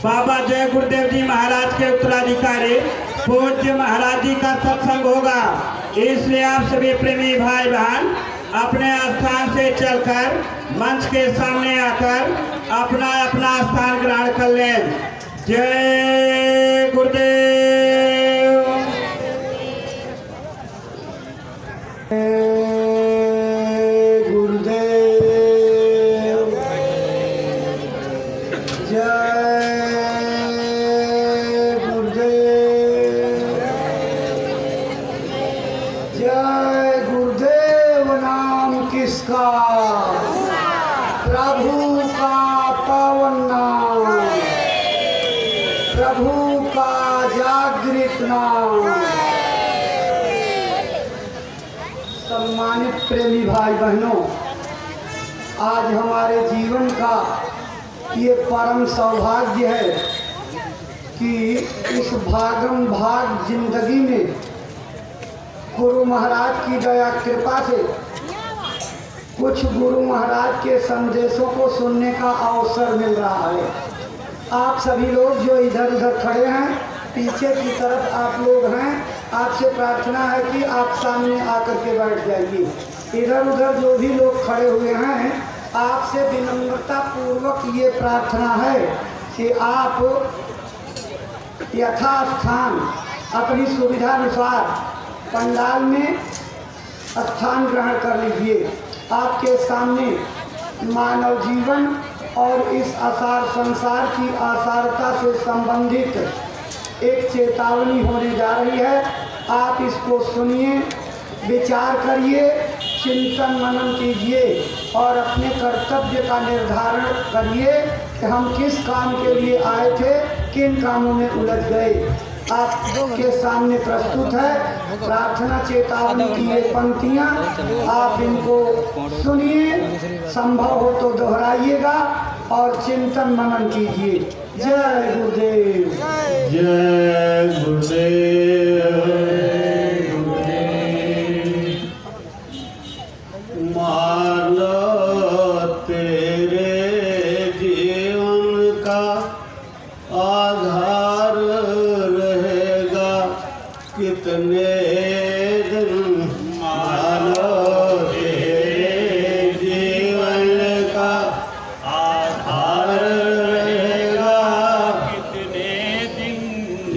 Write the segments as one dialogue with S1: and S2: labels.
S1: बाबा जय गुरुदेव जी महाराज के उत्तराधिकारी पूज्य महाराज जी का सत्संग होगा। इसलिए आप सभी प्रेमी भाई बहन अपने स्थान से चलकर मंच के सामने आकर अपना अपना स्थान ग्रहण कर लें। जय गुरुदेव।
S2: किसका? प्रभु का पावन नाम, प्रभु का जागृत नाम। सम्मानित प्रेमी भाई बहनों, आज हमारे जीवन का ये परम सौभाग्य है कि इस भागम भाग जिंदगी में गुरु महाराज की दया कृपा से कुछ गुरु महाराज के संदेशों को सुनने का अवसर मिल रहा है। आप सभी लोग जो इधर उधर खड़े हैं, पीछे की तरफ आप लोग हैं, आपसे प्रार्थना है कि आप सामने आकर के बैठ जाइए। इधर उधर जो भी लोग खड़े हुए हैं, आपसे विनम्रता पूर्वक ये प्रार्थना है कि आप यथास्थान अपनी सुविधानुसार पंडाल में स्थान ग्रहण कर लीजिए। आपके सामने मानव जीवन और इस आसार संसार की आसारता से संबंधित एक चेतावनी होने जा रही है। आप इसको सुनिए, विचार करिए, चिंतन मनन कीजिए और अपने कर्तव्य का निर्धारण करिए कि हम किस काम के लिए आए थे, किन कामों में उलझ गए। आपके सामने प्रस्तुत है प्रार्थना चेतावनी की ये पंक्तियाँ। आप इनको सुनिए, संभव हो तो दोहराइएगा और चिंतन मनन कीजिए। जय गुरुदेव।
S1: जय गुरुदेव। मानो तेरे जीवन का आधार रहेगा कितने दिन। मानो तेरे जीवन का आधार रहेगा कितने दिन।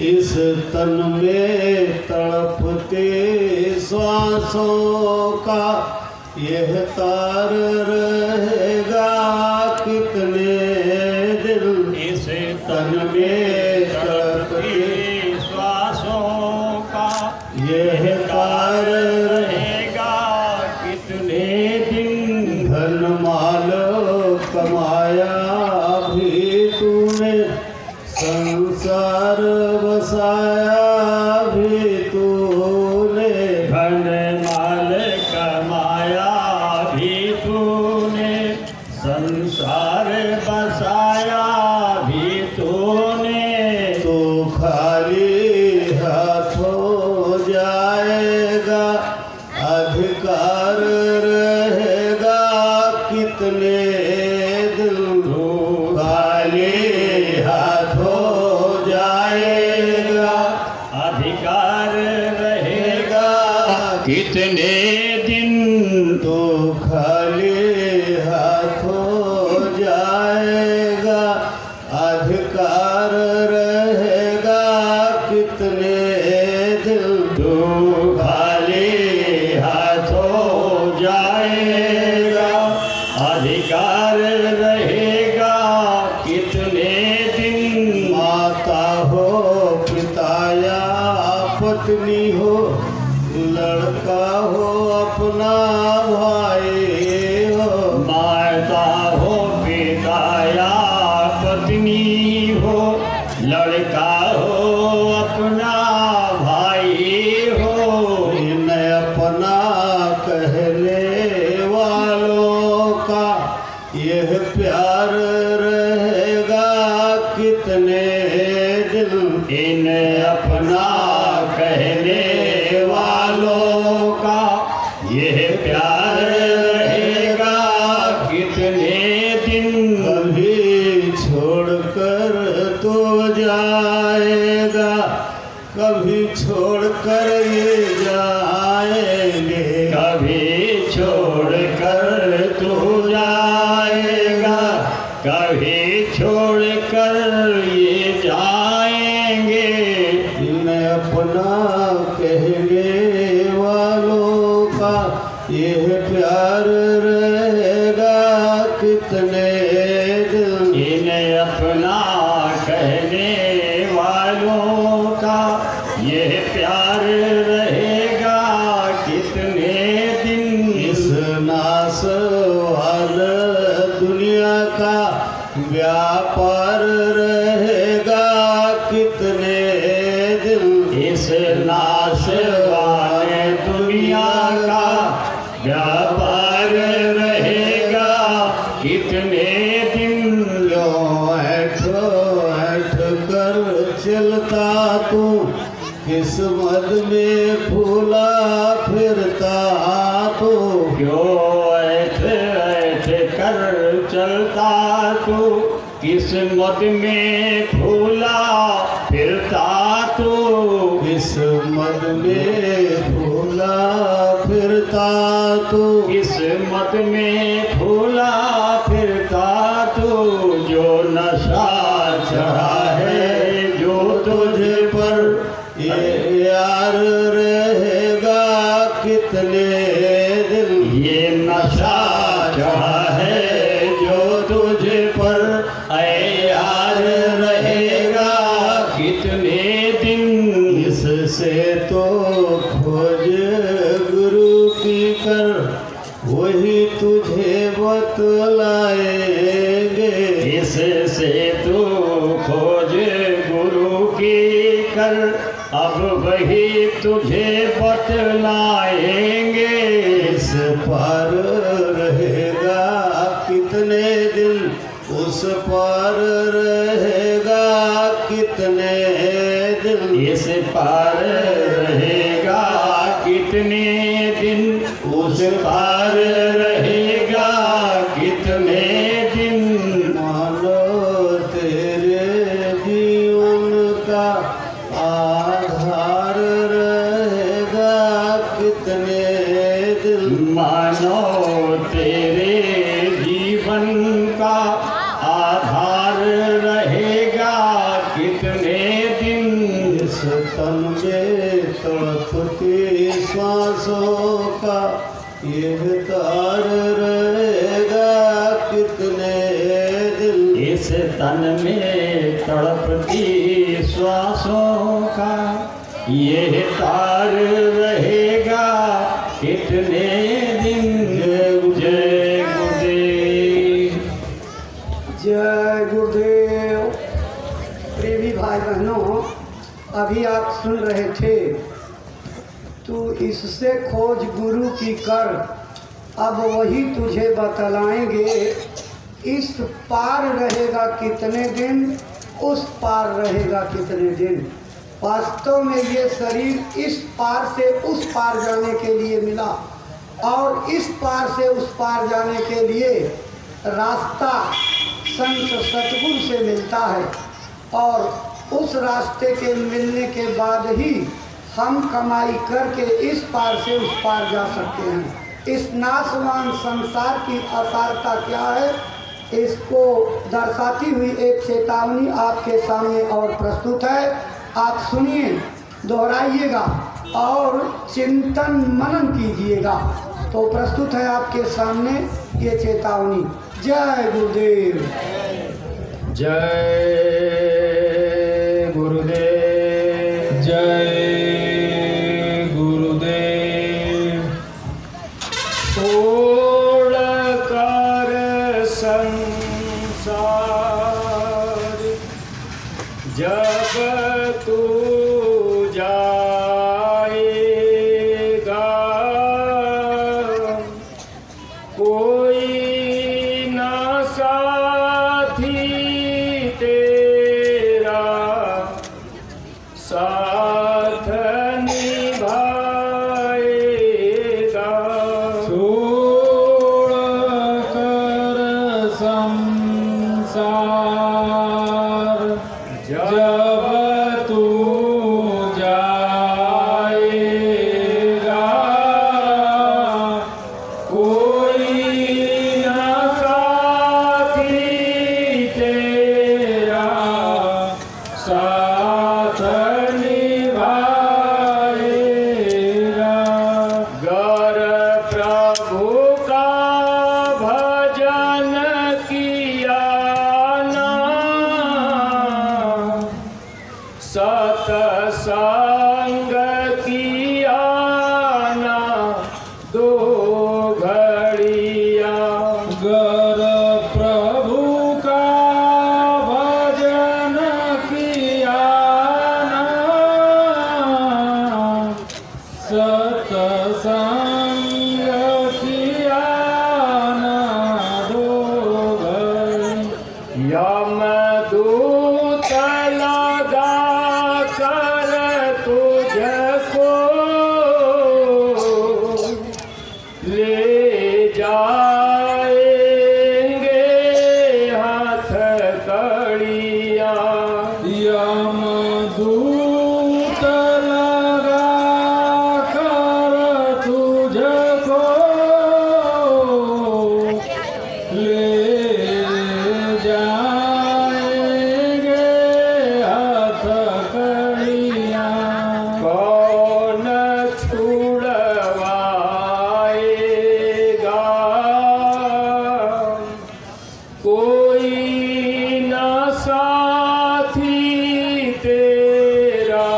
S1: इस तन में तड़पते श्वासों का यह तार रहेगा कितने दिन। इस तन में तड़पते श्वासों का यह तार रहेगा कितने दिन। धन माल कमाया भी तूने, संसार बसाया भी तूने। धन माल कमाया भी तूने, संसार बसाया भी तूने। तो खाली हाथ हो जाएगा, अधिकार रहेगा कितने दिन। तो खाली हाथ हो जाएगा, अधिकार रहेगा कितने दिन। तो खाली हाथ हो जाएगा, अधिकार रहेगा कितने दिन। तो खाली हाथ हो जाएगा, अधिकार रहेगा कितने दिन। माता हो पिता या पत्नी हो, लड़का हो अपना भाई हो। माता हो पिता या पत्नी हो, लड़का हो अपना भाई हो। इन्हें अपना कहने वालों का यह प्यार रहेगा कितने दिन। इन्हें अपना कहने वालों का यह प्यार रहेगा कितने दिन। कभी छोड़कर
S3: तो जाएगा, कभी छोड़ कर ये जाएंगे,
S4: कभी छोड़ कर तू जाएगा, कभी छोड़ कर ये जाएंगे।
S3: इन्हें अपना कहने वालों का यह प्यार रहेगा कितने दिन।
S4: इन्हें अपना कहने वालों का यह प्यार रहेगा कितने दिन।
S3: इस नास वाले दुनिया का व्यापार रहेगा कितने दिन।
S4: इस नाश वाले दुनिया का व्यापार रहेगा कितने दिन।
S3: लो ऐठ ऐठ कर चलता तू, किस्मत में फूला फिरता तू।
S4: क्यों ऐठ ऐठ कर चलता तू, किस्मत में फूला फिरता तू।
S3: किस्मत में फूला फिरता तू।
S4: किस्मत में फूला फिरता तू। जो नशा चढ़ा है जो
S3: तुझे पर ये यार रहेगा कितने दिन।
S4: ये नशा चढ़ा है जो तुझे पर ऐ यार रहेगा कितने दिन।
S3: इससे तो खोज गुरु की कर, वही तुझे बतलाएंगे।
S4: इससे तू खोज गुरु की कर, अब वही तुझे बतलाएंगे।
S3: इस पार रहेगा कितने दिन, उस पार रहेगा कितने दिन।
S4: इस पार रहेगा कितने दिन, उस पार रहेगा कितने दिन।
S3: मानो तेरे जीवन का आधार रहेगा कितने दिन।
S4: मानो तेरे जीवन का आधार रहेगा कितने दिन।
S3: इस तन में तड़पती सांसों का यह तार रहेगा कितने दिन।
S4: इस तन में तड़पती श्वासों का ये तार रहेगा कितने दिन। जय गुरुदेव।
S2: जय गुरुदेव। प्रेमी भाई बहनों, अभी आप सुन रहे थे, तू इससे खोज गुरु की कर, अब वही तुझे बतलाएंगे। इस पार रहेगा कितने दिन, उस पार रहेगा कितने दिन। वास्तव में ये शरीर इस पार से उस पार जाने के लिए मिला, और इस पार से उस पार जाने के लिए रास्ता संत सतगुरु से मिलता है, और उस रास्ते के मिलने के बाद ही हम कमाई करके इस पार से उस पार जा सकते हैं। इस नाशवान संसार की असारता क्या है, इसको दर्शाती हुई एक चेतावनी आपके सामने और प्रस्तुत है। आप सुनिए, दोहराइएगा और चिंतन मनन कीजिएगा। तो प्रस्तुत है आपके सामने ये चेतावनी। जय गुरुदेव।
S4: जय गुरुदेव।
S3: जय गुरुदेव।
S4: छोड़ कर संसार जब तू जाएगा, कोई ना साथी तेरा साथ निभाएगा।
S3: छोड़ कर संसार
S4: जब तू जाएगा कोई न साथी तेरा साथ निभाएगा। गर प्रभु का भजन किया ना सतसंग किया ना दो घड़िया। गर प्रभु का भजन किया ना सतसंग किया ना दो घड़िया। यमदूत लगा कर तुझको ले जाएंगे हाथ कड़िया। यमदूत लगा कर तुझको ले जाएंगे हाथ कड़िया। कौन छुड़वाएगा कोई न साथी तेरा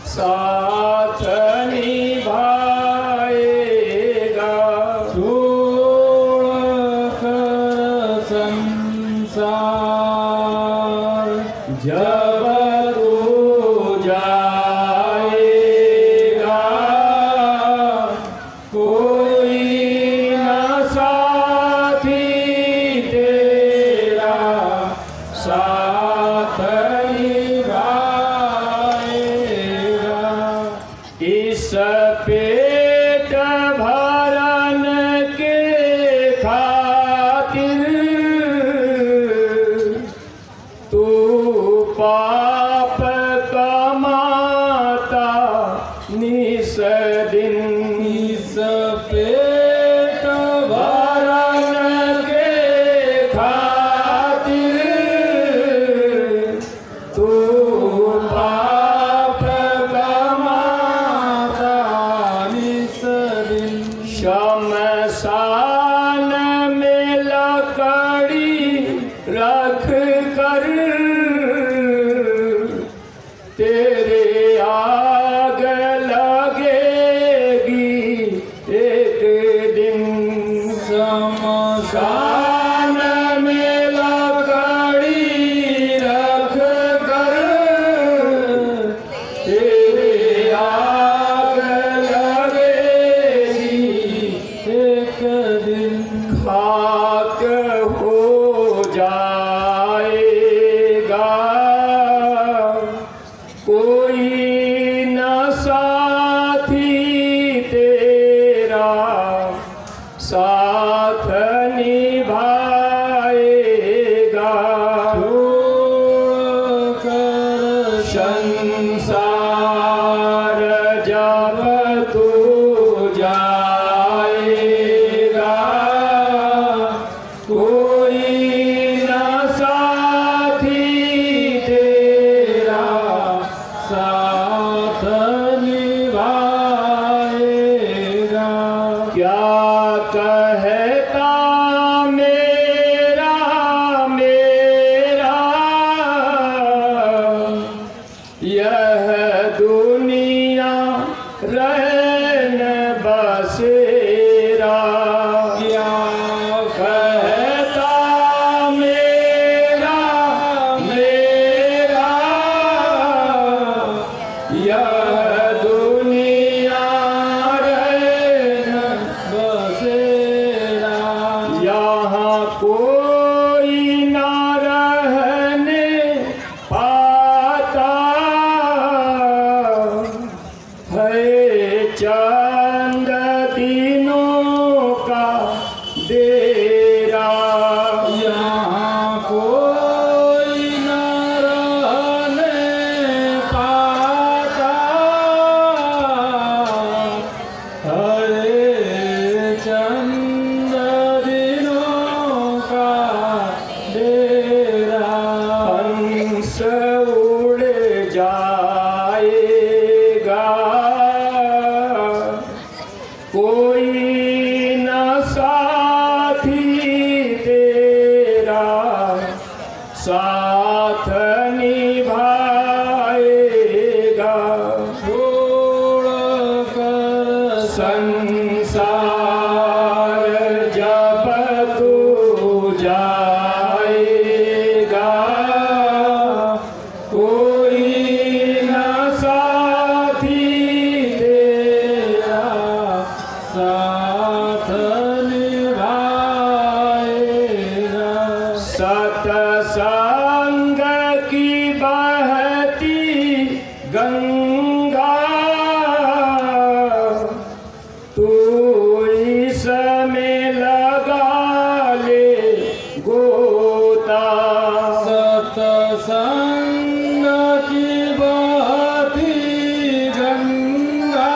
S4: साथ निभाएगा। छोड़ कर संसार जब तू जाएगा कोई न साथी तेरा साथ निभाएगा। इस पेट भरन के खातिर तू पाप कमाता निस दिन। इस पेट भरन के खातिर तू पाप कमाता निस दिन। शमशान में लकड़ी रख कर साथ निभाएगा। छोड़ कर संसार जब तू जाएगा, कोई न साथी तेरा साथ निभाएगा। सतसंग की बहती गंगा तू इसमें लगा ले गोता। सतसंग की बहती गंगा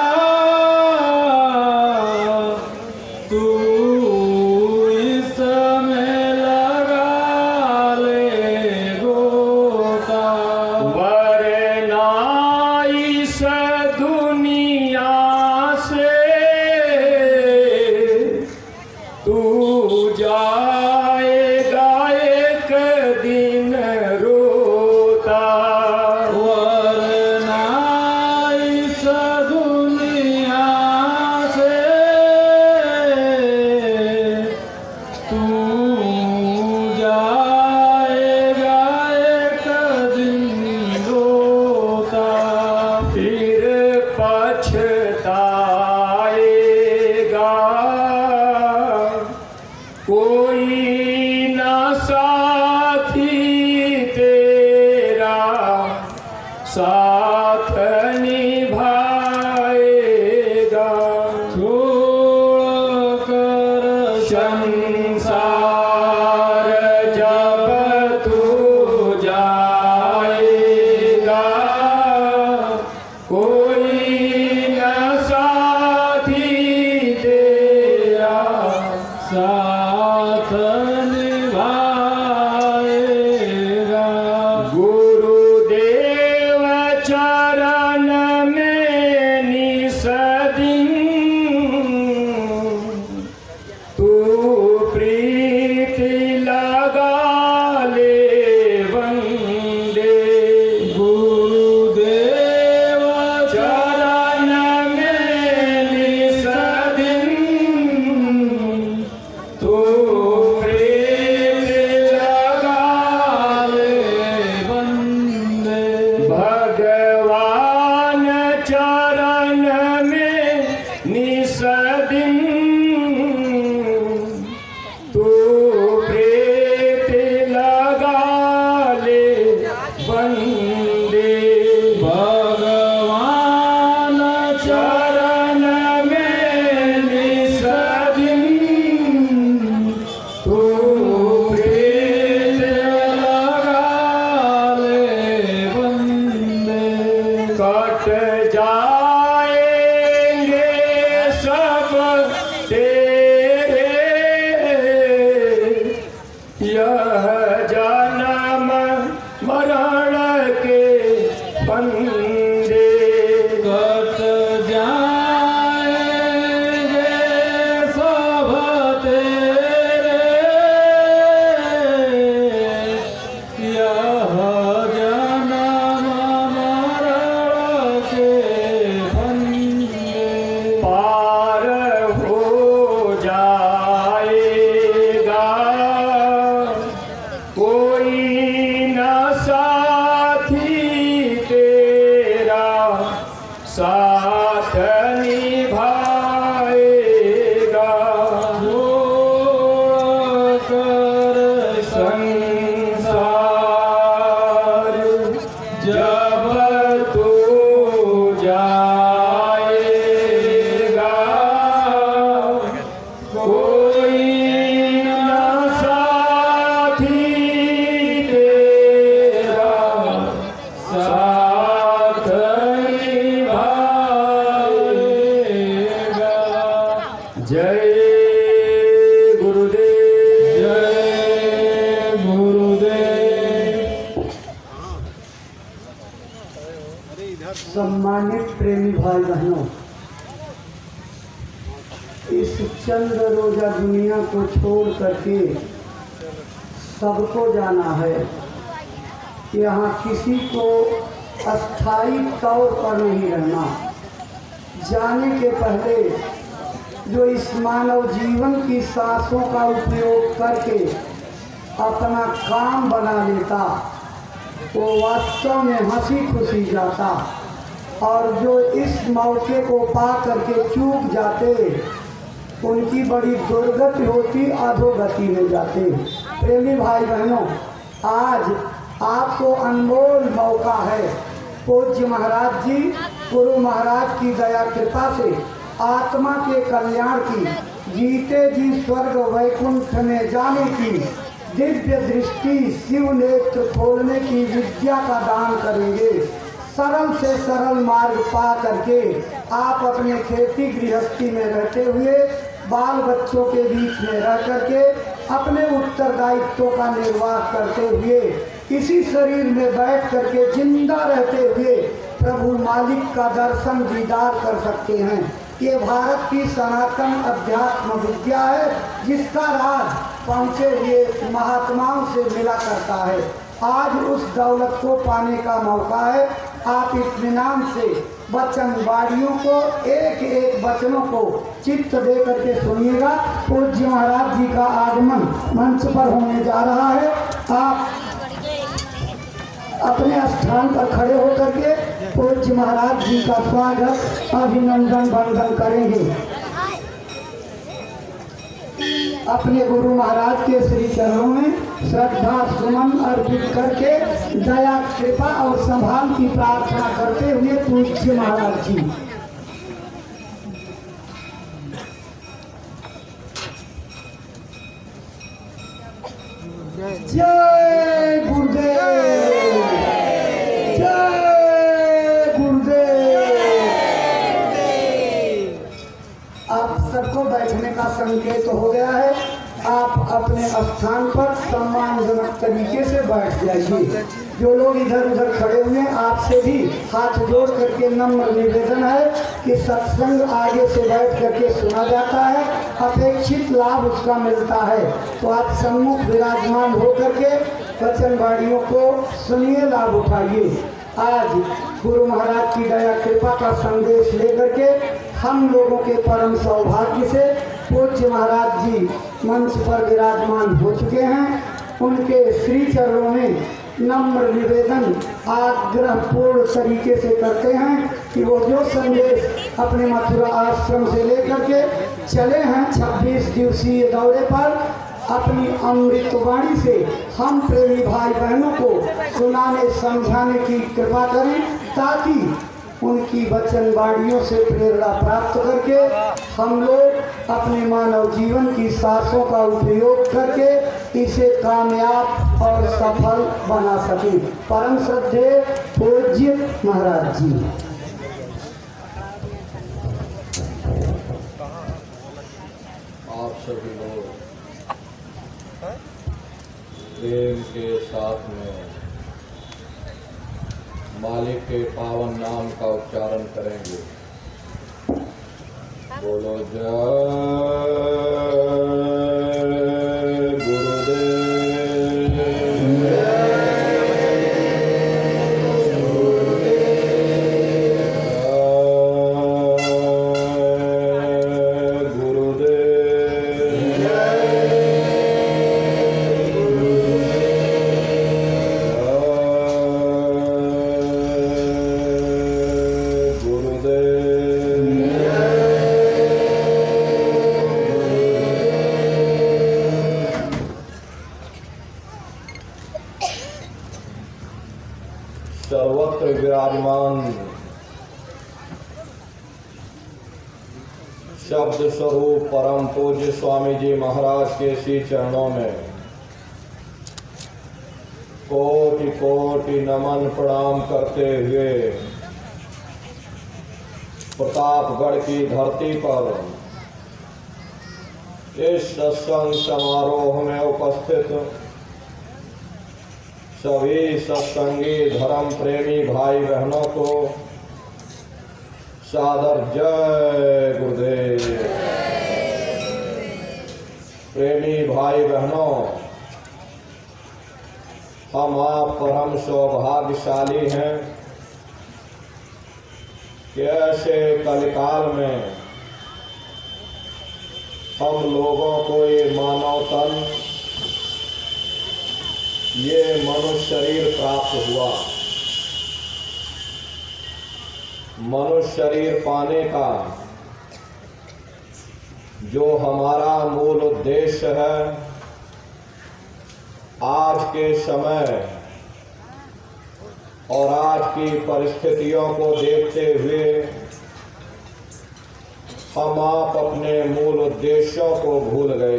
S4: तू इसमें लगा ले गोता। वरना इस दुनिया से तू जाएगा एक दिन रोता। वरना इस दुनिया से तू जाएगा एक दिन रोता। फिर पछताएगा, कोई न साथी तेरा साथ निभाएगा। छोड़ कर संसार जब तू जाएगा, कोई न साथी तेरा साथ निभाएगा। गुरुदेव चरण में निस दिन तू प्रीति लगा ले वंदे। गुरुदेव चरण में निस दिन तू प्रीति लगा ले वंदे। भगवान चरण में निस दिन तू प्रीति लगा ले वंदे। भगवान चरण में निस दिन तू प्रीति लगा ले वंदे। कट जाएंगे सब तेरे यह जन्म मरण के फंदे। कट जाएंगे सब तेरे यह जन्म मरण के फंदे। पार हो जाएगा, कोई न साथी तेरा साथ निभाएगा। छोड़ कर संसार जब तू जाएगा, कोई न साथी तेरा साथ निभाएगा। जय गुरुदेव, जय गुरुदेव।
S2: सम्मानित प्रेमी भाई बहनों, इस चंद रोजा दुनिया को छोड़ करके सबको जाना है। यहाँ किसी को अस्थायी तौर पर नहीं रहना। जाने के पहले जो इस मानव जीवन की सांसों का उपयोग करके अपना काम बना लेता वो वास्तव में हंसी खुशी जाता, और जो इस मौके को पा करके चूक जाते उनकी बड़ी दुर्गति होती, अधोगति में जाते। प्रेमी भाई बहनों, आज आपको अनमोल मौका है। पूज्य महाराज जी, गुरु महाराज की दया कृपा से आत्मा के कल्याण की, जीते जी स्वर्ग वैकुंठ में जाने की दिव्य दृष्टि, शिव नेत्र खोलने की विद्या का दान करेंगे। सरल से सरल मार्ग पा करके आप अपने खेती गृहस्थी में रहते हुए बाल बच्चों के बीच में रह करके अपने उत्तरदायित्वों का निर्वाह करते हुए इसी शरीर में बैठ करके जिंदा रहते हुए प्रभु मालिक का दर्शन दीदार कर सकते हैं। ये भारत की सनातन अध्यात्म विद्या है जिसका राज पहुँचे हुए महात्माओं से मिला करता है। आज उस दौलत को पाने का मौका है। आप इत्मीनान से वचन वाणियों को, एक एक वचनों को चित्त दे करके सुनिएगा। पूज्य महाराज जी का आगमन मंच पर होने जा रहा है। आप अपने स्थान पर खड़े होकर के पूज्य महाराज जी का स्वागत, अभिनंदन, वंदन करेंगे। अपने गुरु महाराज के श्री चरणों में श्रद्धा सुमन अर्पित करके दया कृपा और संभाल की प्रार्थना करते हुए पूज्य महाराज जी। जय गुरुदेव, जय गुरुदेव। आप सबको बैठने का संकेत हो गया है। आप अपने स्थान पर सम्मानजनक तरीके से बैठ जाइए। जो लोग इधर उधर खड़े हुए हैं, आपसे भी हाथ जोड़ करके नम्र निवेदन है कि सत्संग आगे से बैठ करके सुना जाता है, अपेक्षित लाभ उसका मिलता है। तो आप सम्मुख विराजमान होकर के वचन वाणियों को सुनिए, लाभ उठाइए। आज गुरु महाराज की दया कृपा का संदेश लेकर के हम लोगों के परम सौभाग्य से पूज्य महाराज जी मंच पर विराजमान हो चुके हैं। उनके श्री चरणों में नम्र निवेदन आग्रहपूर्ण तरीके से करते हैं कि वो जो संदेश अपने मथुरा आश्रम से लेकर के चले हैं 26 दिवसीय दौरे पर, अपनी अमृतवाणी से हम प्रेमी भाई बहनों को सुनाने समझाने की कृपा करें, ताकि उनकी वचन वाणियों से प्रेरणा प्राप्त करके हम लोग अपने मानव जीवन की सांसों का उपयोग करके इसे कामयाब और सफल बना सकें। परम श्रद्धेय पूज्य महाराज जी।
S3: आप सभी लोग प्रेम के साथ में मालिक के पावन नाम का उच्चारण करेंगे। बोलो जय गुरुदेव, सर्वत्र विराजमान शब्द स्वरूप परम पूज्य स्वामी जी महाराज के श्री चरणों में कोटि कोटि नमन प्रणाम करते हुए प्रतापगढ़ की धरती पर इस सत्संग समारोह में उपस्थित सभी सत्संगी धर्म प्रेमी भाई बहनों को सादर जय गुरुदेव। प्रेमी भाई बहनों, हम आप परम सौभाग्यशाली हैं कि ऐसे कलिकाल में हम लोगों को ये मानव तन, ये मनुष्य शरीर प्राप्त हुआ। मनुष्य शरीर पाने का जो हमारा मूल उद्देश्य है, आज के समय और आज की परिस्थितियों को देखते हुए हम आप अपने मूल उद्देश्यों को भूल गए।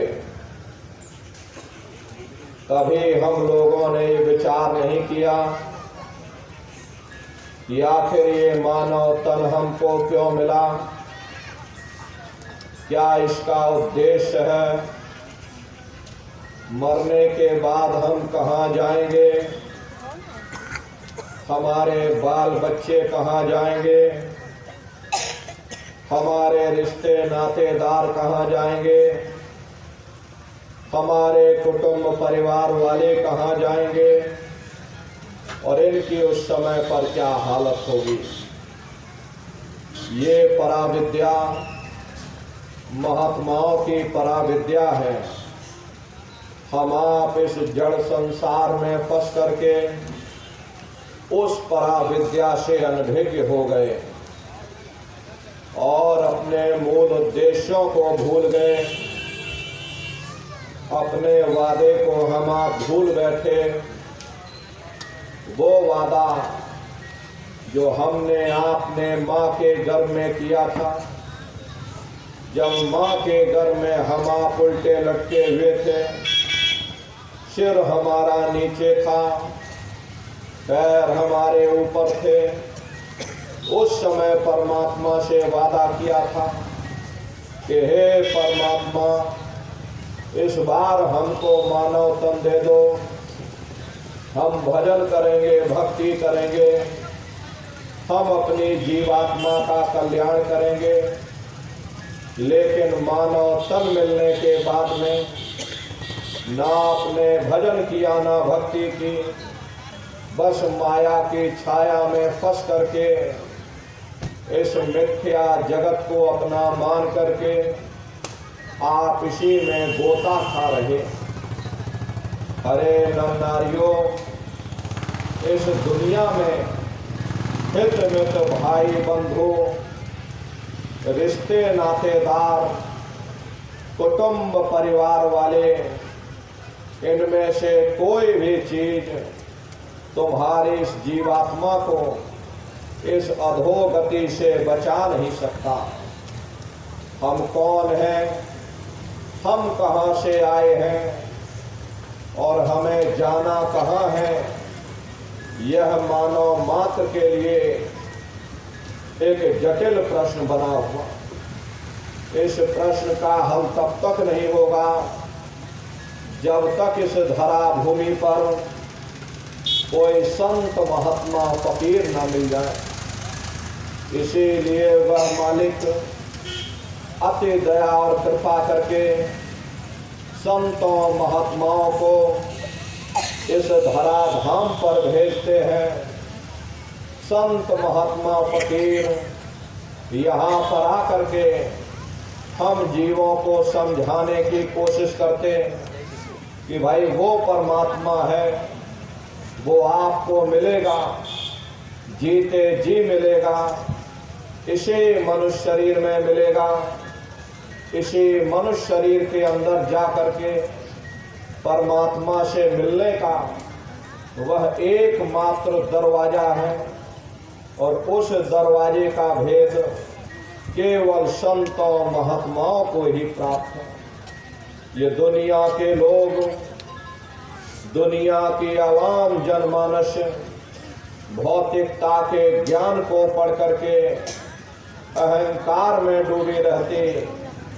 S3: कभी हम लोगों ने ये विचार नहीं किया कि आखिर ये मानव तन हमको क्यों मिला, क्या इसका उद्देश्य है, मरने के बाद हम कहाँ जाएंगे, हमारे बाल बच्चे कहाँ जाएंगे, हमारे रिश्ते नातेदार कहाँ जाएंगे, हमारे कुटुंब परिवार वाले कहाँ जाएंगे और इनकी उस समय पर क्या हालत होगी। ये पराविद्या महात्माओं की पराविद्या है। हम आप इस जड़ संसार में फंस करके उस पराविद्या से अनभिज्ञ हो गए और अपने मूल उद्देश्यों को भूल गए। अपने वादे को हम आप भूल बैठे। वो वादा जो हमने आपने माँ के गर्भ में किया था, जब माँ के गर्भ में हम आप उल्टे लटके हुए थे, सिर हमारा नीचे था, पैर हमारे ऊपर थे, उस समय परमात्मा से वादा किया था कि हे परमात्मा, इस बार हमको मानव तन दे दो, हम भजन करेंगे, भक्ति करेंगे, हम अपनी जीवात्मा का कल्याण करेंगे। लेकिन मानव तन मिलने के बाद में ना आपने भजन किया ना भक्ति की, बस माया की छाया में फंस करके इस मिथ्या जगत को अपना मान करके आप इसी में गोता खा रहे। अरे नर नारियों, इस दुनिया में हित मित्र भाई बंधु, रिश्ते नातेदार, कुटुंब परिवार वाले, इनमें से कोई भी चीज तुम्हारी इस जीवात्मा को इस अधोगति से बचा नहीं सकता। हम कौन हैं, हम कहाँ से आए हैं और हमें जाना कहाँ है, यह मानव मात्र के लिए एक जटिल प्रश्न बना हुआ। इस प्रश्न का हल तब तक नहीं होगा जब तक इस धरा भूमि पर कोई संत महात्मा फकीर न मिल जाए। इसीलिए वह मालिक अति दया और कृपा करके संतों महात्माओं को इस धरा धाम पर भेजते हैं। संत महात्मा फकीर यहाँ पर आकर के हम जीवों को समझाने की कोशिश करते कि भाई वो परमात्मा है, वो आपको मिलेगा, जीते जी मिलेगा, इसी मनुष्य शरीर में मिलेगा। इसी मनुष्य शरीर के अंदर जा करके परमात्मा से मिलने का वह एकमात्र दरवाजा है और उस दरवाजे का भेद केवल संतों महात्माओं को ही प्राप्त है। ये दुनिया के लोग, दुनिया की आवाम जनमानस भौतिकता के ज्ञान को पढ़ करके अहंकार में डूबे रहते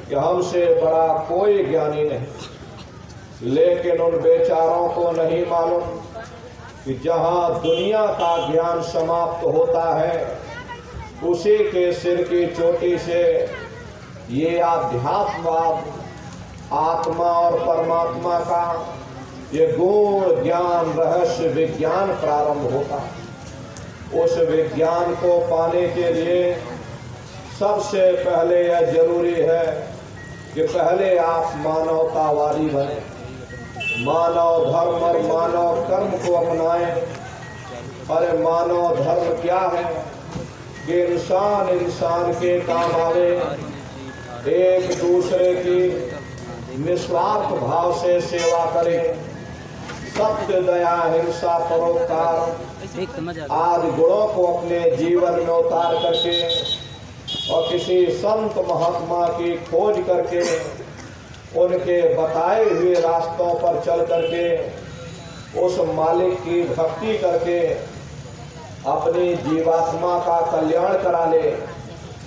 S3: कि हमसे बड़ा कोई ज्ञानी नहीं। लेकिन उन बेचारों को नहीं मालूम कि जहाँ दुनिया का ज्ञान समाप्त होता है, उसी के सिर की चोटी से ये आध्यात्मवाद, आत्मा और परमात्मा का ये गुण ज्ञान रहस्य विज्ञान प्रारंभ होता है। उस विज्ञान को पाने के लिए सबसे पहले यह जरूरी है कि पहले आप मानवतावादी बने, मानव धर्म और मानव कर्म को अपनाएं। अरे मानव धर्म क्या है कि इंसान इंसान के काम आवे, एक दूसरे की निस्वार्थ भाव से सेवा करे, सत्य दया हिंसा परोपकार आदि गुणों को अपने जीवन में उतार करके और किसी संत महात्मा की खोज करके उनके बताए हुए रास्तों पर चल करके उस मालिक की भक्ति करके अपनी जीवात्मा का कल्याण करा ले,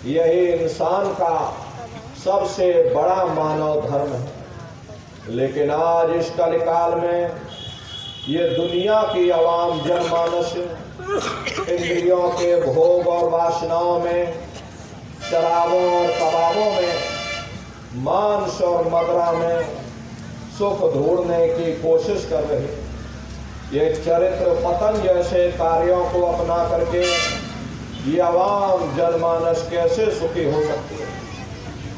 S3: यही इंसान का सबसे बड़ा मानव धर्म है। लेकिन आज इस कलिकाल में ये दुनिया की आवाम जनमानस इंद्रियों के भोग और वासनाओं में, शराबों और कबाबों में, मांस और मदिरा में सुख ढूंढने की कोशिश कर रहे। ये चरित्र पतन जैसे कार्यों को अपना करके ये आवाम जनमानस कैसे सुखी हो सकती है?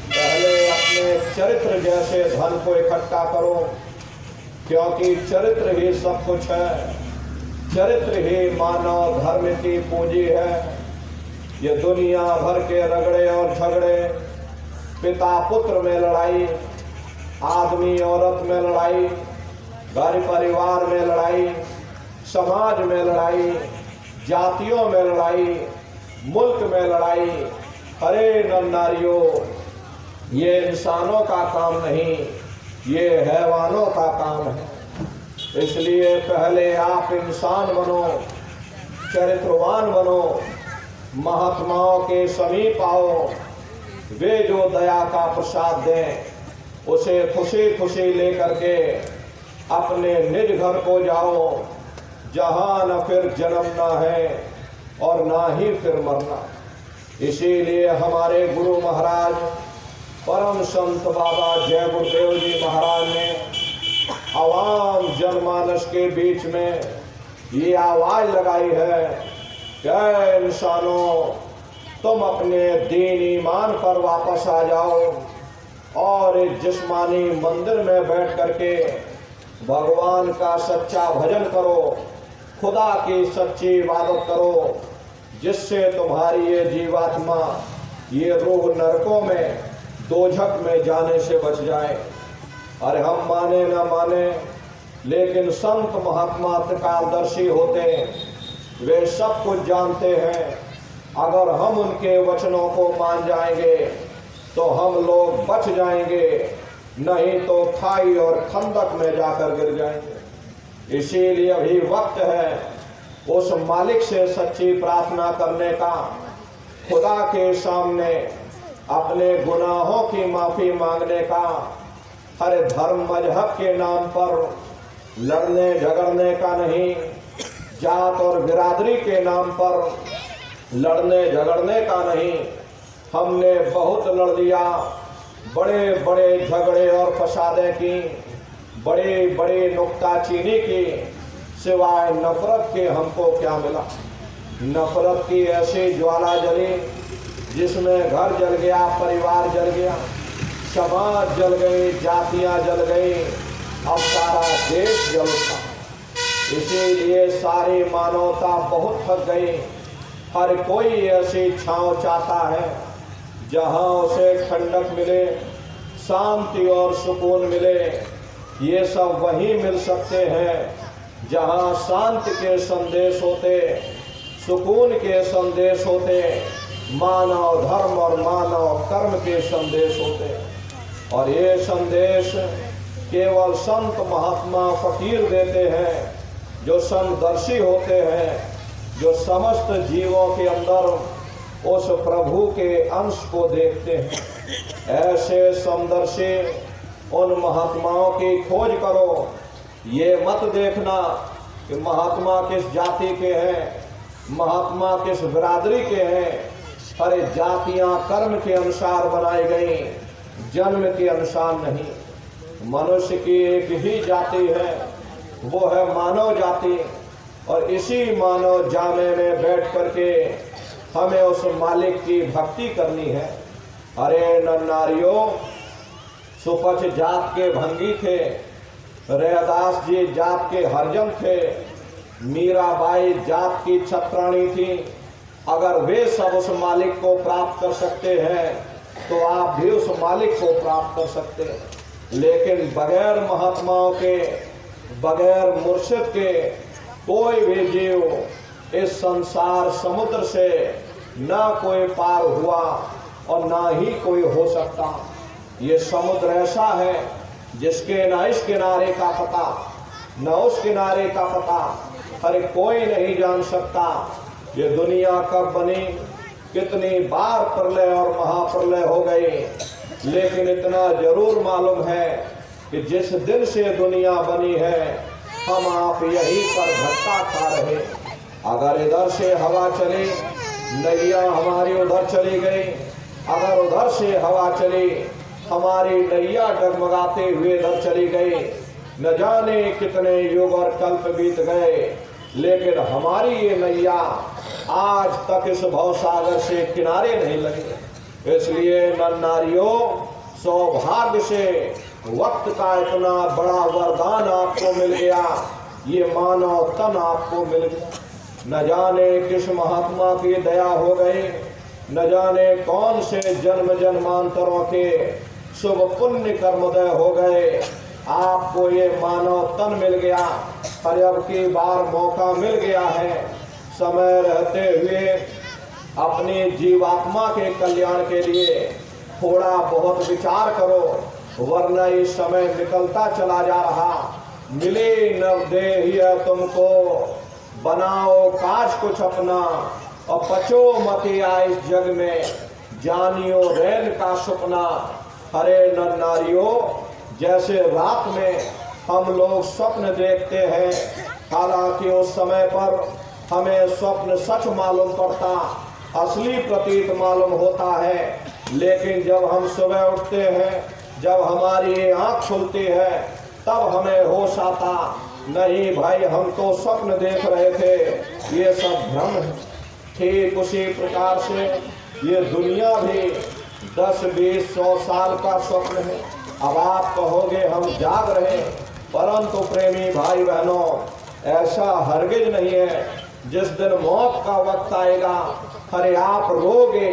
S3: पहले अपने चरित्र जैसे धन को इकट्ठा करो, क्योंकि चरित्र ही सब कुछ है। चरित्र ही मानव धर्म की पूंजी है। ये दुनिया भर के रगड़े और झगड़े, पिता पुत्र में लड़ाई, आदमी औरत में लड़ाई, घर परिवार में लड़ाई, समाज में लड़ाई, जातियों में लड़ाई, मुल्क में लड़ाई। अरे नर-नारियों, ये इंसानों का काम नहीं, ये हैवानों का काम है। इसलिए पहले आप इंसान बनो, चरित्रवान बनो, महात्माओं के समीप आओ, वे जो दया का प्रसाद दें उसे खुशी खुशी लेकर के अपने निज घर को जाओ, जहाँ न फिर जन्मना है और ना ही फिर मरना। इसीलिए हमारे गुरु महाराज परम संत बाबा जय गुरुदेव जी महाराज ने आवाम जनमानस के बीच में ये आवाज लगाई है कि इंसानों, तुम अपने दीन ईमान पर वापस आ जाओ और इस जिस्मानी मंदिर में बैठ करके भगवान का सच्चा भजन करो, खुदा की सच्ची इबादत करो, जिससे तुम्हारी ये जीवात्मा, ये रूह नरकों में, दोजख में जाने से बच जाए। अरे हम माने न माने, लेकिन संत महात्मा त्रिकालदर्शी होते, वे सब कुछ जानते हैं। अगर हम उनके वचनों को मान जाएंगे तो हम लोग बच जाएंगे, नहीं तो खाई और खंदक में जाकर गिर जाएंगे। इसीलिए अभी वक्त है उस मालिक से सच्ची प्रार्थना करने का, खुदा के सामने अपने गुनाहों की माफी मांगने का। हर धर्म मजहब के नाम पर लड़ने झगड़ने का नहीं, जात और बिरादरी के नाम पर लड़ने झगड़ने का नहीं। हमने बहुत लड़ लिया, बड़े बड़े झगड़े और फसादें की, बड़े बड़े नुक्ताचीनी की, सिवाय नफरत के हमको क्या मिला? नफरत की ऐसी ज्वाला जली जिसमें घर जल गया, परिवार जल गया, समाज जल गई, जातियां जल गई, अब सारा देश जल उठा। इसीलिए सारी मानवता बहुत थक गई। हर कोई ऐसी छांव चाहता है जहां उसे ठंडक मिले, शांति और सुकून मिले। ये सब वहीं मिल सकते हैं जहां शांति के संदेश होते, सुकून के संदेश होते, मानव धर्म और मानव कर्म के संदेश होते। और ये संदेश केवल संत महात्मा फकीर देते हैं, जो समदर्शी होते हैं, जो समस्त जीवों के अंदर उस प्रभु के अंश को देखते हैं। ऐसे समदर्शी उन महात्माओं की खोज करो। ये मत देखना कि महात्मा किस जाति के हैं, महात्मा किस बिरादरी के हैं। अरे जातियां कर्म के अनुसार बनाई गई, जन्म के अनुसार नहीं। मनुष्य की एक ही जाति है, वो है मानव जाति। और इसी मानव जामे में बैठ करके हमें उस मालिक की भक्ति करनी है। अरे नर नारियों, सुपच जात के भंगी थे, रैदास जी जात के हरजन थे, मीराबाई जात की छत्राणी थी। अगर वे सब उस मालिक को प्राप्त कर सकते हैं तो आप भी उस मालिक को प्राप्त कर सकते हैं। लेकिन बगैर महात्माओं के, बगैर मुर्शिद के कोई भी जीव इस संसार समुद्र से ना कोई पार हुआ और ना ही कोई हो सकता। ये समुद्र ऐसा है जिसके ना इस किनारे का पता न उस किनारे का पता, अरे कोई नहीं जान सकता ये दुनिया कब बनी, कितनी बार प्रलय और महाप्रलय हो गई। लेकिन इतना जरूर मालूम है कि जिस दिन से दुनिया बनी है हम आप यहीं पर धक्का खा रहे। अगर इधर से हवा चली, नैया हमारी उधर चली गई, अगर उधर से हवा चली, हमारी नैया डगमगाते हुए इधर चली गई। न जाने कितने युग और कल्प बीत गए, लेकिन हमारी ये नैया आज तक इस भवसागर से किनारे नहीं लगी। इसलिए नर नारियों, सौभाग्य से वक्त का इतना बड़ा वरदान आपको मिल गया, ये मानव तन आपको मिल गया। न जाने किस महात्मा की दया हो गई, न जाने कौन से जन्म जन्मांतरों के शुभ पुण्य कर्मोदय हो गए, आपको ये मानव तन मिल गया। और अब की बार मौका मिल गया है, समय रहते हुए अपनी जीवात्मा के कल्याण के लिए थोड़ा बहुत विचार करो, वरना इस समय निकलता चला जा रहा। मिले नव देह तुमको, बनाओ काज कुछ अपना, और पचो मत आए इस जग में, जानियो रैन का सपना। हरे नर नारियों, जैसे रात में हम लोग स्वप्न देखते हैं, हालांकि उस समय पर हमें स्वप्न सच मालूम पड़ता, असली प्रतीत मालूम होता है। लेकिन जब हम सुबह उठते हैं, जब हमारी आंख खुलती है, तब हमें होश आता, नहीं भाई हम तो स्वप्न देख रहे थे, ये सब भ्रम है। ठीक उसी प्रकार से ये दुनिया भी 10, 20, 100 साल का स्वप्न है। अब आप कहोगे हम जाग रहे, परंतु प्रेमी भाई बहनों, ऐसा हरगिज नहीं है। जिस दिन मौत का वक्त आएगा, अरे आप रोगे,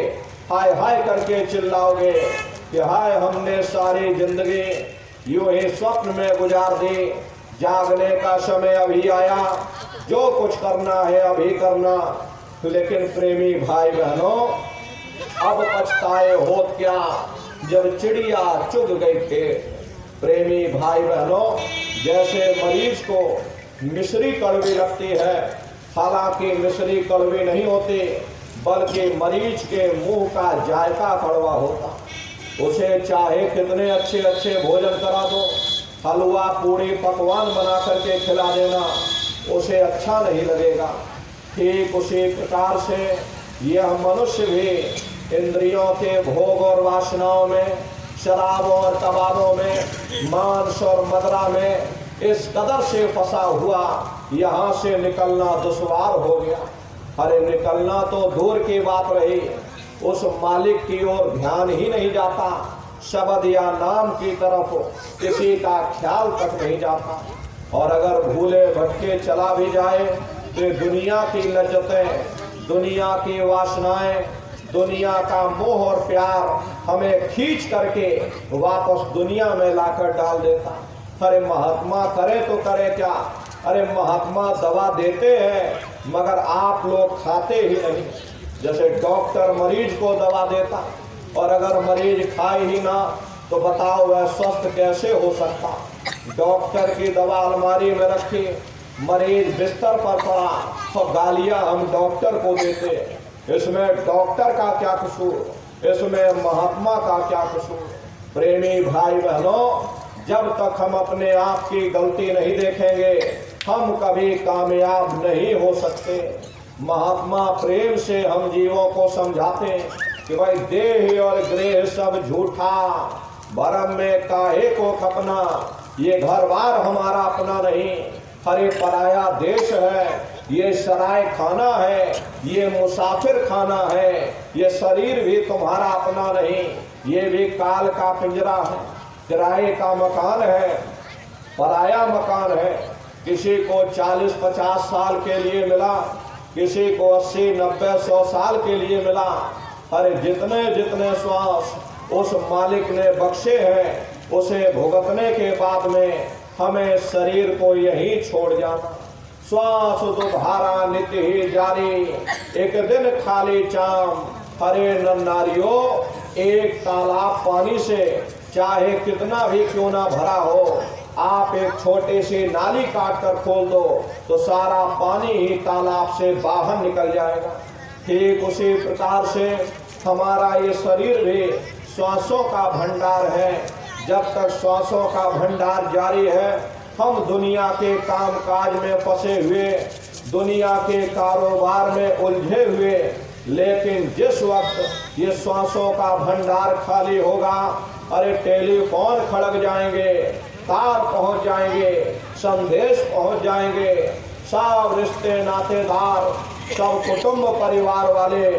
S3: हाय हाय करके चिल्लाओगे कि हाय हमने सारी जिंदगी यूं ही स्वप्न में गुजार दी, जागने का समय अभी आया, जो कुछ करना है अभी करना। लेकिन प्रेमी भाई बहनों, अब पछताए होत क्या जब चिड़िया चुग गई थे। प्रेमी भाई बहनों, जैसे मरीज को मिश्री कड़वी लगती है, हालांकि मिश्री कड़वी नहीं होती, बल्कि मरीज के मुंह का जायका कड़वा होता। उसे चाहे कितने अच्छे अच्छे भोजन करा दो, हलवा पूड़ी पकवान बना करके खिला देना, उसे अच्छा नहीं लगेगा। ठीक उसी प्रकार से यह मनुष्य भी इंद्रियों के भोग और वासनाओं में, शराबों और कबाबों में, मांस और मदरा में इस कदर से फंसा हुआ, यहाँ से निकलना दुश्वार हो गया। अरे निकलना तो दूर की बात रही, उस मालिक की ओर ध्यान ही नहीं जाता, शब्द या नाम की तरफ किसी का ख्याल तक नहीं जाता। और अगर भूले भटके चला भी जाए तो दुनिया की लज्जतें, दुनिया की वासनाएं, दुनिया का मोह और प्यार हमें खींच करके वापस दुनिया में लाकर डाल देता। अरे महात्मा करे तो करे क्या, अरे महात्मा दवा देते हैं मगर आप लोग खाते ही नहीं। जैसे डॉक्टर मरीज को दवा देता और अगर मरीज खाए ही ना तो बताओ वह स्वस्थ कैसे हो सकता। डॉक्टर की दवा अलमारी में रखी, मरीज बिस्तर पर पड़ा तो गालियां हम डॉक्टर को देते। इसमें डॉक्टर का क्या कसूर, इसमें महात्मा का क्या कसूर। प्रेमी भाई बहनों, जब तक हम अपने आप की गलती नहीं देखेंगे हम कभी कामयाब नहीं हो सकते। महात्मा प्रेम से हम जीवों को समझाते कि भाई देह और गृह सब झूठा, भरम में काहे को खपना, ये घर बार हमारा अपना नहीं, अरे पराया देश है, ये सराय खाना है, ये मुसाफिर खाना है, ये शरीर भी तुम्हारा अपना नहीं, ये भी काल का पिंजरा है, किराए का मकान है, पराया मकान है। किसी को 40-50 साल के लिए मिला, किसी को 80-90-100 साल के लिए मिला। अरे जितने जितने श्वास उस मालिक ने बख्शे हैं, उसे भुगतने के बाद में हमें शरीर को यही छोड़ जाना। श्वास तुम्हारा नित्य ही जारी, एक दिन खाली चाम। हरे नर नारियों, एक तालाब पानी से चाहे कितना भी क्यों ना भरा हो, आप एक छोटी सी नाली काट कर खोल दो तो सारा पानी ही तालाब से बाहर निकल जाएगा। ठीक उसी प्रकार से हमारा ये शरीर भी श्वासों का भंडार है। जब तक श्वासों का भंडार जारी है, हम दुनिया के कामकाज में फंसे हुए, दुनिया के कारोबार में उलझे हुए, लेकिन जिस वक्त ये श्वासों का भंडार खाली होगा, अरे टेलीफोन खड़क जाएंगे, तार पहुंच जाएंगे, संदेश पहुंच जाएंगे, सब रिश्ते नातेदार, सब कुटुंब परिवार वाले,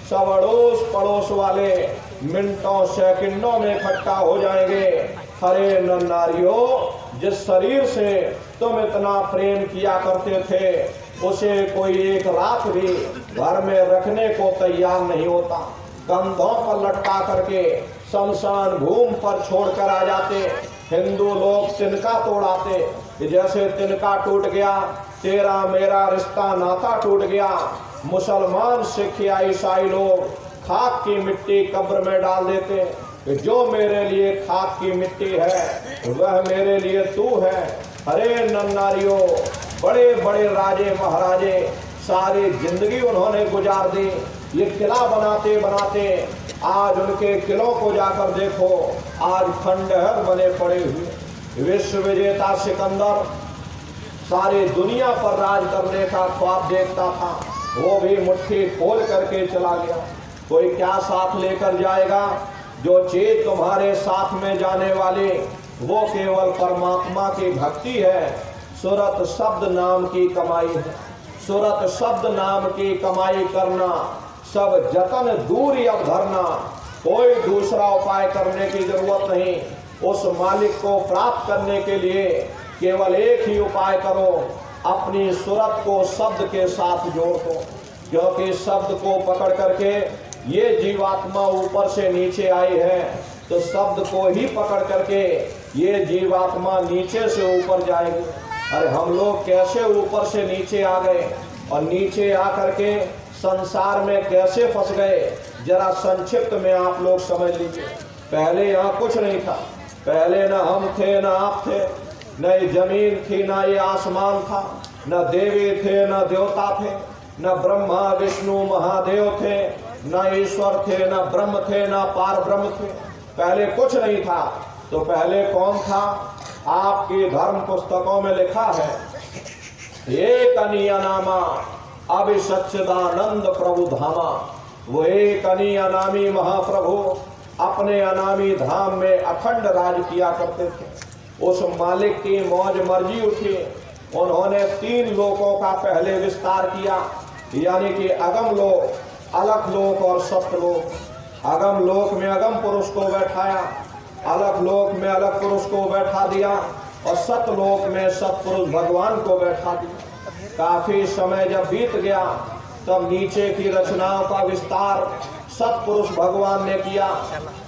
S3: सब अड़ोस पड़ोस वाले मिनटों सेकंडों में इकट्ठा हो जाएंगे। हरे नर नारियों, जिस शरीर से तुम इतना प्रेम किया करते थे, उसे कोई एक रात भी घर में रखने को तैयार नहीं होता। कंधों पर लटका करके शमशान भूमि पर छोड़कर आ जाते। हिंदू लोग तिनका तोड़ाते, जैसे तिनका टूट गया तेरा मेरा रिश्ता नाता टूट गया। मुसलमान सिख या ईसाई लोग खाक की मिट्टी कब्र में डाल देते। जो मेरे लिए खाक की मिट्टी है वह मेरे लिए तू है। हरे नर नारियों, बड़े बड़े राजे महाराजे सारी जिंदगी उन्होंने गुजार दी। ये किला बनाते बनाते आज उनके किलों को जाकर देखो, आज खंडहर बने पड़े हुए। विश्व विजेता सिकंदर सारी दुनिया पर राज करने का ख्वाब देखता था, वो भी मुट्ठी खोल करके चला गया। कोई क्या साथ लेकर जाएगा? जो चीज तुम्हारे साथ में जाने वाली वो केवल परमात्मा की भक्ति है। सूरत शब्द नाम की कमाई है। सूरत शब्द नाम की कमाई करना, सब जतन दूरी अब धरना। कोई दूसरा उपाय करने की जरूरत नहीं। उस मालिक को प्राप्त करने के लिए केवल एक ही उपाय करो, अपनी सूरत को शब्द के साथ जोड़ दो। क्योंकि शब्द को पकड़ करके ये जीवात्मा ऊपर से नीचे आई है, तो शब्द को ही पकड़ करके ये जीवात्मा नीचे से ऊपर जाएगी। अरे हम लोग कैसे ऊपर से नीचे आ गए और नीचे आकर के संसार में कैसे फंस गए, जरा संक्षिप्त में आप लोग समझ लीजिए। पहले यहाँ कुछ नहीं था। पहले न हम थे न आप थे, न ये जमीन थी न ये आसमान था, न देवी थे न देवता थे, न ब्रह्मा विष्णु महादेव थे, न ईश्वर थे, न ब्रह्म थे, न पार ब्रह्म थे। पहले कुछ नहीं था। तो पहले कौन था? आपकी धर्म पुस्तकों में लिखा है, एक अनीय नामा अभिसच्चिदानंद प्रभु धामा। वो एक अनीय अनामी महाप्रभु अपने अनामी धाम में अखंड राज किया करते थे। उस मालिक की मौज मर्जी उठी। उन्होंने 3 लोकों का पहले विस्तार किया, यानी कि अगम लोक, अलख लोक और सत्यलोक। अगम लोक में अगम पुरुष को बैठाया, अलख लोक में अलग पुरुष को बैठा दिया और सतलोक में सतपुरुष भगवान को बैठा दिया। काफी समय जब बीत गया तब नीचे की रचनाओं का विस्तार सतपुरुष भगवान ने किया।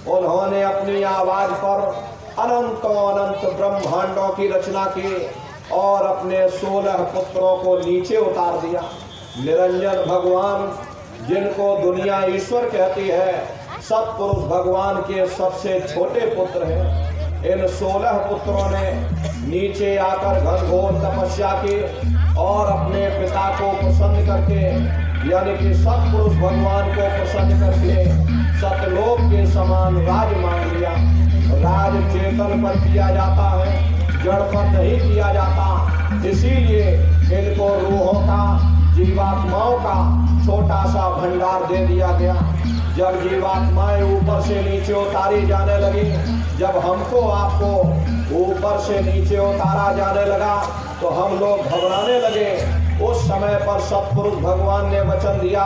S3: उन्होंने अपनी आवाज पर अनंतों अनंत ब्रह्मांडों की रचना की और अपने 16 पुत्रों को नीचे उतार दिया। निरंजन भगवान, जिनको दुनिया ईश्वर कहती है, सतपुरुष भगवान के सबसे छोटे पुत्र हैं। इन 16 पुत्रों ने नीचे आकर घनघोर तपस्या की और अपने पिता को प्रसन्न करके, यानी कि सतपुरुष भगवान को प्रसन्न करके सतलोक के समान राज मान लिया। राज चेतन पर किया जाता है, जड़ पर नहीं किया जाता। इसीलिए इनको रूहों का, जीवात्माओं का छोटा सा भंडार दे दिया गया। जब जीवात्माएं ऊपर से नीचे उतारी जाने लगी, जब हमको आपको ऊपर से नीचे उतारा जाने लगा, तो हम लोग घबराने लगे। उस समय पर सतपुरुष भगवान ने वचन दिया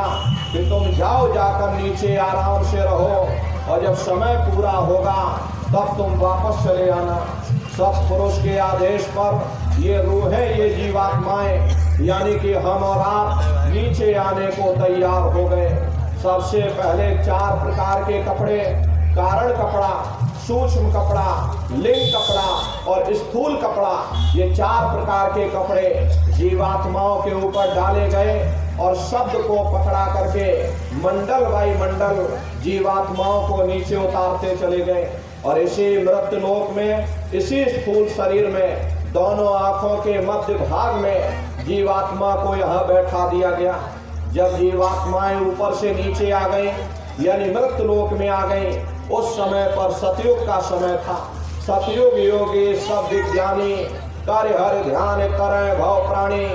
S3: कि तुम जाओ, जाकर नीचे आराम से रहो और जब समय पूरा होगा तब तुम वापस चले आना। सतपुरुष के आदेश पर ये रूहें, ये जीवात्माएं यानी कि हम और आप नीचे आने को तैयार हो गए। सबसे पहले 4 प्रकार के कपड़े, कारण कपड़ा, सूक्ष्म कपड़ा, लिंग कपड़ा और स्थूल कपड़ा, ये 4 प्रकार के कपड़े जीवात्माओं के ऊपर डाले गए और शब्द को पकड़ा करके मंडल बाई मंडल जीवात्माओं को नीचे उतारते चले गए। और इसी मृत्यु लोक में, इसी स्थूल शरीर में, दोनों आंखों के मध्य भाग में जीवात्मा को यहाँ बैठा दिया गया। जब जीवात्माएं ऊपर से नीचे आ गई यानी मृत्यु लोक में आ गई, उस समय पर सतयुग का समय था। सतयुग योगी सब विज्ञानी कार्य हर ध्यान करें भव प्राणी।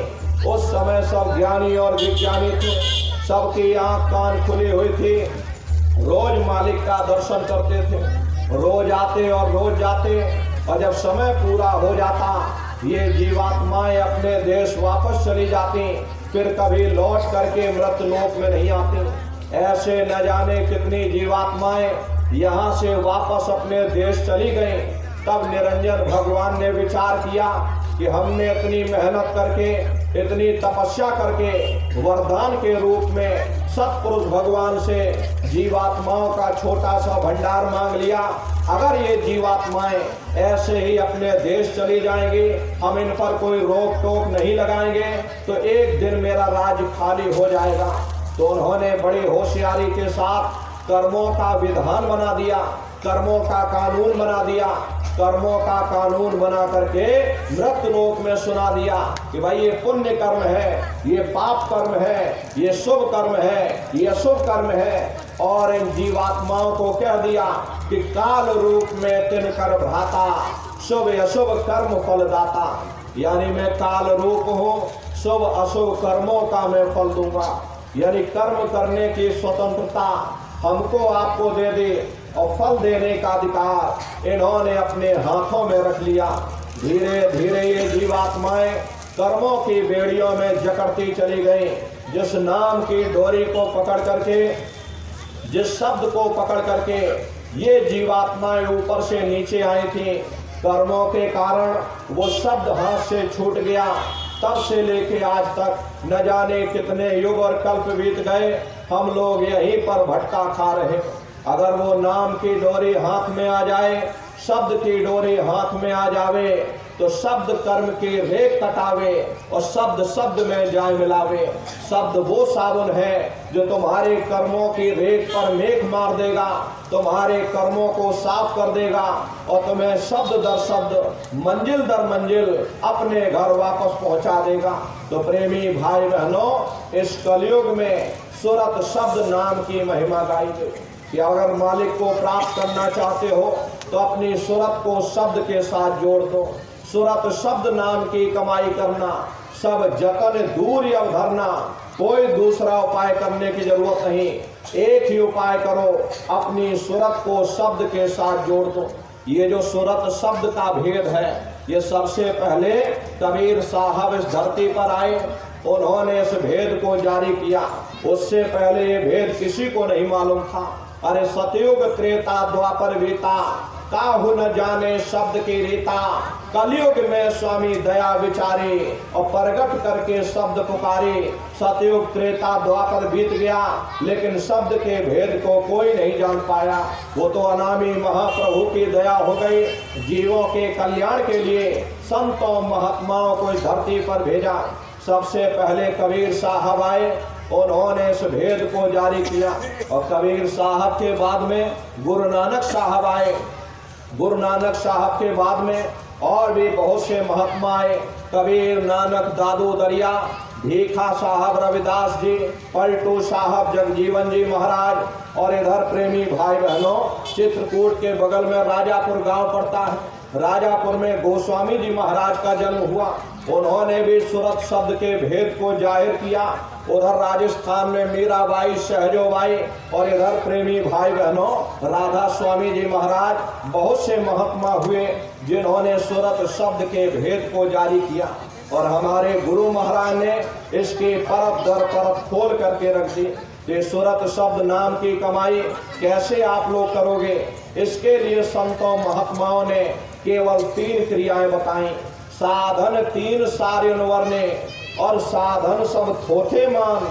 S3: उस समय सब ज्ञानी और विज्ञानी थे, सबकी आंख कान खुली हुई थी, रोज मालिक का दर्शन करते थे, रोज आते और रोज जाते। और जब समय पूरा हो जाता ये जीवात्माएं अपने देश वापस चली जाती, फिर कभी लौट करके मृत्यु लोक में नहीं आती। ऐसे न जाने कितनी जीवात्माएं यहाँ से वापस अपने देश चली गई। तब निरंजन भगवान ने विचार किया कि हमने इतनी मेहनत करके, इतनी तपस्या करके वरदान के रूप में सतपुरुष भगवान से जीवात्माओं का छोटा सा भंडार मांग लिया। अगर ये जीवात्माएं ऐसे ही अपने देश चली जाएंगी, हम इन पर कोई रोक टोक नहीं लगाएंगे, तो एक दिन मेरा राज्य खाली हो जाएगा। तो उन्होंने बड़ी होशियारी के साथ कर्मों का विधान बना दिया, कर्मों का कानून बना दिया। कर्मों का कानून बना करके मृत्यु लोक में सुना दिया कि भाई ये पुण्य कर्म है, ये पाप कर्म है, ये शुभ कर्म है, ये अशुभ कर्म है। और इन जीवात्माओं को कह दिया कि काल रूप में तिनकर भ्राता, शुभ अशुभ कर्म फलदाता। यानी मैं काल रूप हूँ, शुभ अशुभ कर्मों का मैं फल दूंगा। यानी कर्म करने की स्वतंत्रता हमको आपको दे दे और फल देने का अधिकार इन्होंने अपने हाथों में रख लिया। धीरे धीरे ये जीवात्माएं कर्मों की बेड़ियों में जकड़ती चली गई। जिस नाम की डोरी को पकड़ करके, जिस शब्द को पकड़ करके ये जीवात्माएं ऊपर से नीचे आई थी, कर्मों के कारण वो शब्द हाथ से छूट गया। तब से लेके आज तक न जाने कितने युग और कल्प बीत गए, हम लोग यहीं पर भटका खा रहे। अगर वो नाम की डोरी हाथ में आ जाए, शब्द की डोरी हाथ में आ जावे, तो शब्द कर्म की रेख कटावे और शब्द शब्द में जाए मिलावे। शब्द वो साबुन है जो तुम्हारे कर्मों की रेख पर मेघ मार देगा, तुम्हारे कर्मों को साफ कर देगा और तुम्हें शब्द दर शब्द, मंजिल दर मंजिल अपने घर वापस पहुंचा देगा। तो प्रेमी भाई बहनों, इस कलयुग में सूरत शब्द नाम की महिमा गाई गई कि अगर मालिक को प्राप्त करना चाहते हो तो अपनी सूरत को शब्द के साथ जोड़ दो। सूरत शब्द नाम की कमाई करना, सब जतन दूर अवधरना। कोई दूसरा उपाय करने की जरूरत नहीं, एक ही उपाय करो, अपनी सूरत को शब्द के साथ जोड़ दो। ये जो सूरत शब्द का भेद है, ये सबसे पहले कबीर साहब इस धरती पर आए, उन्होंने इस भेद को जारी किया। उससे पहले ये भेद किसी को नहीं मालूम था। अरे सतयुग त्रेता द्वापर बीता, काहू न जाने शब्द की रीता। कलयुग में स्वामी दया विचारे और प्रगट करके शब्द पुकारे। सतयुग त्रेता द्वापर बीत गया, लेकिन शब्द के भेद को कोई नहीं जान पाया। वो तो अनामी महाप्रभु की दया हो गई, जीवों के कल्याण के लिए संतों महात्माओं को इस धरती पर भेजा। सबसे पहले कबीर साहब आए, उन्होंने इस भेद को जारी किया और कबीर साहब के बाद में गुरु नानक साहब आए। गुरु नानक साहब के बाद में और भी बहुत से महात्मा आए, कबीर, नानक, दादू दरिया, भीखा साहब रविदास जी, पलटू साहब जगजीवन जी महाराज। और इधर प्रेमी भाई बहनों, चित्रकूट के बगल में राजापुर गांव पड़ता है। राजापुर में गोस्वामी जी महाराज का जन्म हुआ, उन्होंने भी सूरत शब्द के भेद को जाहिर किया। उधर राजस्थान में मीराबाई, सहजोबाई और इधर प्रेमी भाई बहनों राधा स्वामी जी महाराज, बहुत से महात्मा हुए जिन्होंने सूरत शब्द के भेद को जारी किया। और हमारे गुरु महाराज ने इसके परत दर परत खोल करके रख दी। ये सूरत शब्द नाम की कमाई कैसे आप लोग करोगे, इसके लिए संतों महात्माओं ने केवल 3 क्रियाएं बताई। साधन 3 सारे वर्णे और साधन सब थोथे मान।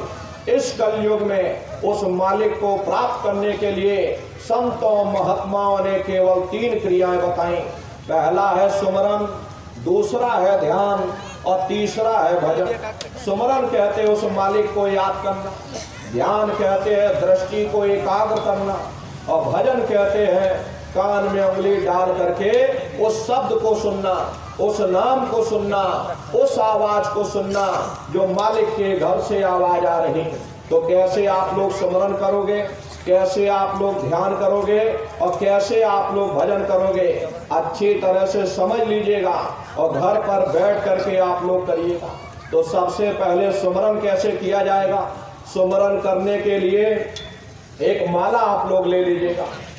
S3: इस कलयुग में उस मालिक को प्राप्त करने के लिए संतों महात्माओं ने केवल 3 क्रियाएं बताई। पहला है सुमरन, दूसरा है ध्यान और तीसरा है भजन। सुमरन कहते हैं उस मालिक को याद करना, ध्यान कहते हैं दृष्टि को एकाग्र करना, और भजन कहते हैं कान में उंगली डाल करके उस शब्द को सुनना, उस नाम को सुनना, उस आवाज को सुनना जो मालिक के घर से आवाज आ रही है। तो कैसे आप लोग सुमरन करोगे, कैसे आप लोग ध्यान करोगे और कैसे आप लोग भजन करोगे, अच्छी तरह से समझ लीजिएगा और घर पर बैठ करके आप लोग करिएगा। तो सबसे पहले सुमरन कैसे किया जाएगा, सुमरन करने के लिए एक माला आप लोग ले लीजिएगा।